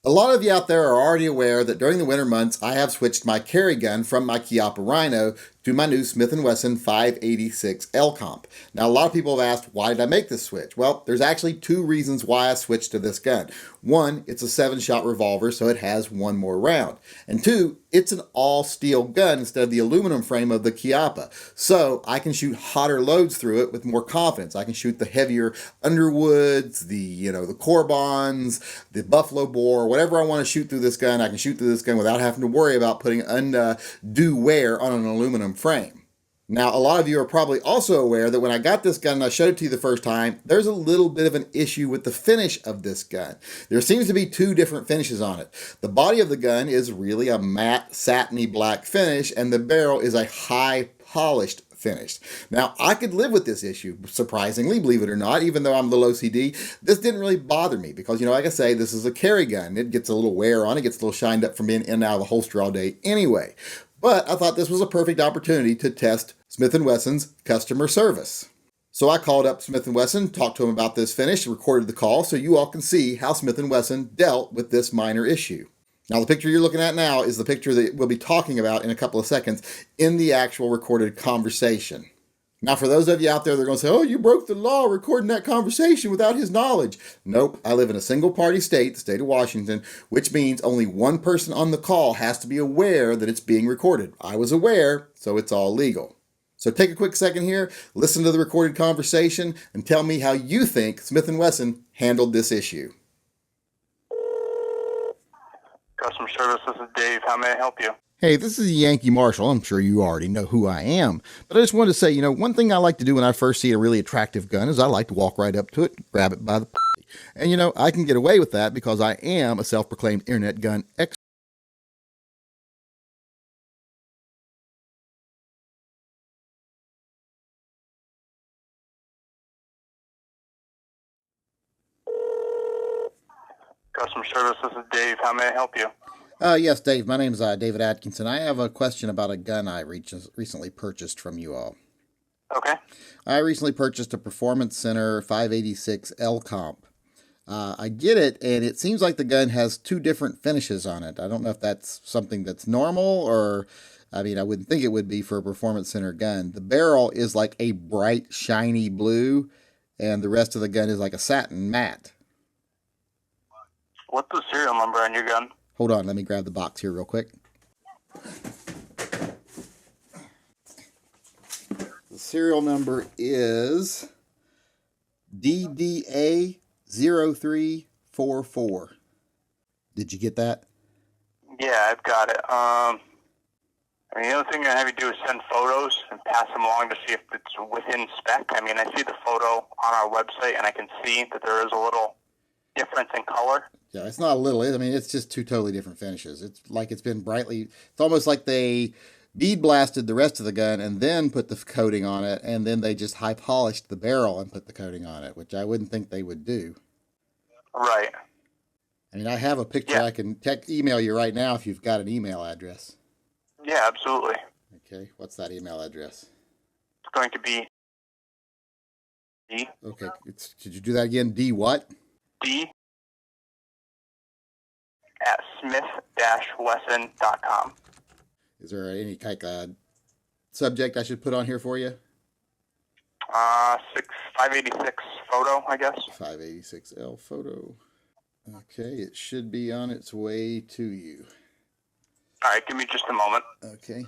A lot of you out there are already aware that during the winter months, I have switched my carry gun from my Chiappa Rhino to my new Smith & Wesson 586 L-Comp. Now, a lot of people have asked, why did I make this switch? Well, there's actually two reasons why I switched to this gun. One, it's a 7-shot revolver, so it has one more round. And two, it's an all-steel gun instead of the aluminum frame of the Chiappa. So I can shoot hotter loads through it with more confidence. I can shoot the heavier Underwoods, the Corbons, the Buffalo Bore, whatever I want to shoot through this gun, I can shoot through this gun without having to worry about putting undue wear on an aluminum frame. Now, a lot of you are probably also aware that when I got this gun and I showed it to you the first time, there's a little bit of an issue with the finish of this gun. There seems to be two different finishes on it. The body of the gun is really a matte, satiny black finish, and the barrel is a high polished finish. Now, I could live with this issue, surprisingly, believe it or not, even though I'm a little OCD. This didn't really bother me because, like I say, this is a carry gun. It gets a little wear on it, gets a little shined up from being in and out of the holster all day anyway. But I thought this was a perfect opportunity to test Smith & Wesson's customer service. So I called up Smith & Wesson, talked to him about this finish, recorded the call so you all can see how Smith & Wesson dealt with this minor issue. Now, the picture you're looking at now is the picture that we'll be talking about in a couple of seconds in the actual recorded conversation. Now, for those of you out there that are going to say, oh, you broke the law recording that conversation without his knowledge. Nope, I live in a single-party state, the state of Washington, which means only one person on the call has to be aware that it's being recorded. I was aware, so it's all legal. So take a quick second here, listen to the recorded conversation, and tell me how you think Smith & Wesson handled this issue. Customer service, this is Dave. How may I help you? Hey, this is Yankee Marshall. I'm sure you already know who I am. But I just wanted to say, one thing I like to do when I first see a really attractive gun is I like to walk right up to it, grab it by the and I can get away with that because I am a self-proclaimed internet gun expert. Customer service, this is Dave. How may I help you? Yes, Dave. My name is David Atkinson. I have a question about a gun I recently purchased from you all. Okay. I recently purchased a Performance Center 586 L-Comp. I get it, and it seems like the gun has two different finishes on it. I don't know if that's something that's normal or, I wouldn't think it would be for a Performance Center gun. The barrel is like a bright, shiny blue, and the rest of the gun is like a satin matte. What's the serial number on your gun? Hold on, let me grab the box here real quick. The serial number is DDA0344. Did you get that? Yeah, I've got it. The other thing I have you do is send photos and pass them along to see if it's within spec. I see the photo on our website, and I can see that there is a little difference in color. Yeah, it's not a little. It's just two totally different finishes. It's like it's been brightly. It's almost like they bead blasted the rest of the gun and then put the coating on it, and then they just high polished the barrel and put the coating on it, which I wouldn't think they would do. Right. I have a picture. Yeah. I can email you right now if you've got an email address. Yeah, absolutely. Okay, what's that email address? It's going to be D. Okay, could you do that again? D what? D at smith-wesson.com. Is there any kind of subject I should put on here for you? 586 photo, I guess. 586L photo. Okay, it should be on its way to you. All right, give me just a moment. Okay.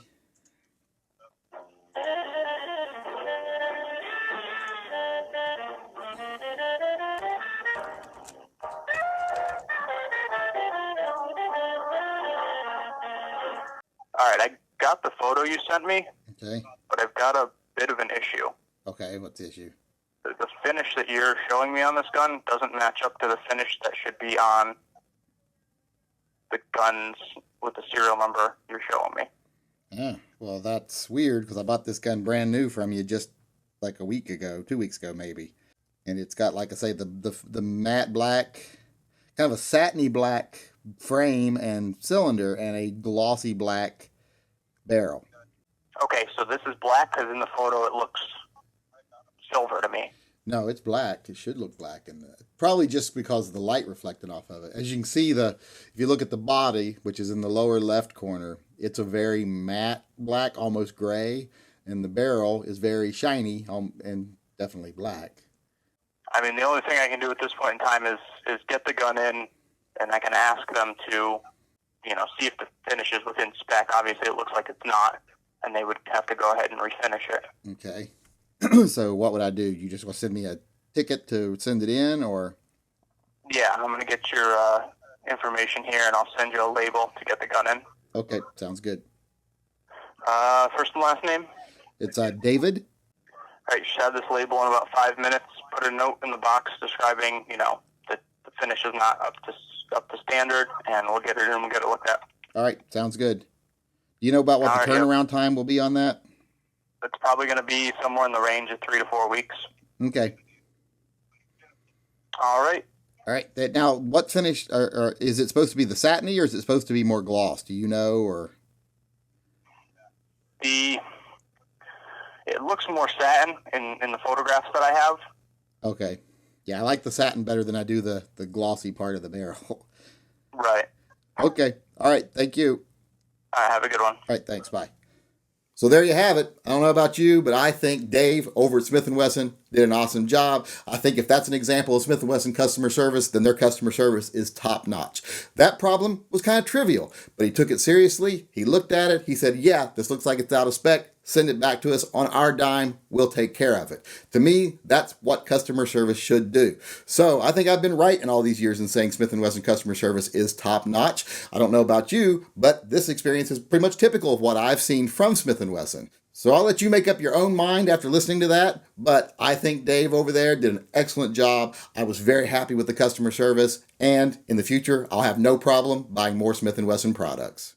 All right, I got the photo you sent me. Okay. But I've got a bit of an issue. Okay, what's the issue? The finish that you're showing me on this gun doesn't match up to the finish that should be on the guns with the serial number you're showing me. Yeah, well, that's weird because I bought this gun brand new from you just like a week ago, 2 weeks ago maybe. And it's got, like I say, the matte black, kind of a satiny black frame and cylinder and a glossy black barrel. Okay, so this is black because in the photo it looks silver to me. No, it's black. It should look black, and probably just because of the light reflected off of it. As you can see, if you look at the body, which is in the lower left corner, it's a very matte black, almost gray, and the barrel is very shiny and definitely black. I mean, the only thing I can do at this point in time is get the gun in, and I can ask them to, see if the finish is within spec. Obviously, it looks like it's not, and they would have to go ahead and refinish it. Okay. So what would I do? You just want to send me a ticket to send it in, or? Yeah, I'm going to get your information here, and I'll send you a label to get the gun in. Okay, sounds good. First and last name? It's David. All right, you should have this label in about 5 minutes. Put a note in the box describing, that the finish is not up to standard, and we'll get it in and we'll get it looked at. All right, sounds good. Do you know about what the turnaround time will be on that? It's probably going to be somewhere in the range of 3 to 4 weeks. Okay. All right. All right. Now, what finish, or is it supposed to be the satiny, or is it supposed to be more gloss? Do you know, or? It looks more satin in the photographs that I have. Okay. Yeah, I like the satin better than I do the glossy part of the barrel. Right. Okay. All right. Thank you. Have a good one. All right. Thanks. Bye. So there you have it. I don't know about you, but I think Dave over at Smith & Wesson did an awesome job. I think if that's an example of Smith & Wesson customer service, then their customer service is top notch. That problem was kind of trivial, but he took it seriously. He looked at it. He said, yeah, this looks like it's out of spec. Send it back to us on our dime. We'll take care of it. To me, that's what customer service should do. So I think I've been right in all these years in saying Smith & Wesson customer service is top notch. I don't know about you, but this experience is pretty much typical of what I've seen from Smith & Wesson. So I'll let you make up your own mind after listening to that, but I think Dave over there did an excellent job. I was very happy with the customer service, and in the future, I'll have no problem buying more Smith & Wesson products.